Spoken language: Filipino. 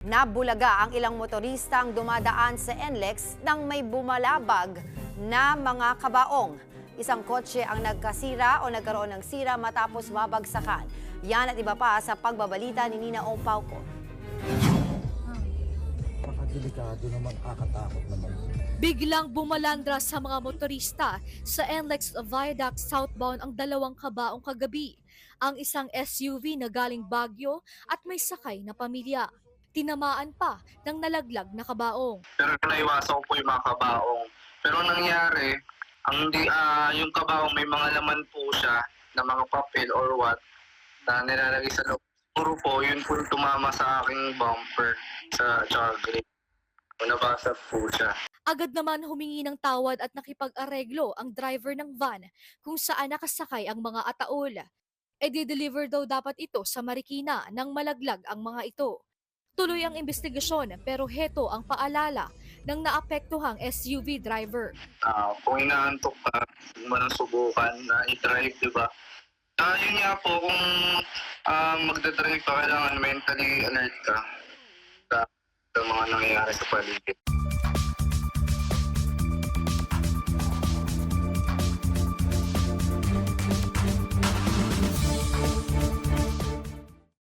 Nabulaga ang ilang motoristang dumadaan sa NLEX nang may bumalabag na mga kabaong. Isang kotse ang nagkasira o nagkaroon ng sira matapos mabagsakan. Yan at iba pa sa pagbabalita ni Nina Ong Pauco. Delikado naman, kakatakot naman. Biglang bumalandra sa mga motorista sa NLEX Viaduct southbound ang dalawang kabaong kagabi. Ang isang SUV na galing Baguio at may sakay na pamilya. Tinamaan pa ng nalaglag na kabaong. Pero naiwasan ko po yung mga kabaong. Pero nangyari, yung kabaong may mga laman po siya na mga papel or what na nilalagay sa loob. Puro po, yun po tumama sa aking bumper sa grille. Nabasag po siya. Agad naman humingi ng tawad at nakipag-areglo ang driver ng van kung saan nakasakay ang mga ataol. I-deliver daw dapat ito sa Marikina nang malaglag ang mga ito. Tuloy ang investigasyon pero heto ang paalala ng naapektuhang SUV driver. Kung inaantok ka, hindi mo nang subukan na i-drive, di ba? Yun nga po, kung magdadrive ka, kailangan mentally alert ka sa mga nangyayari sa paligid.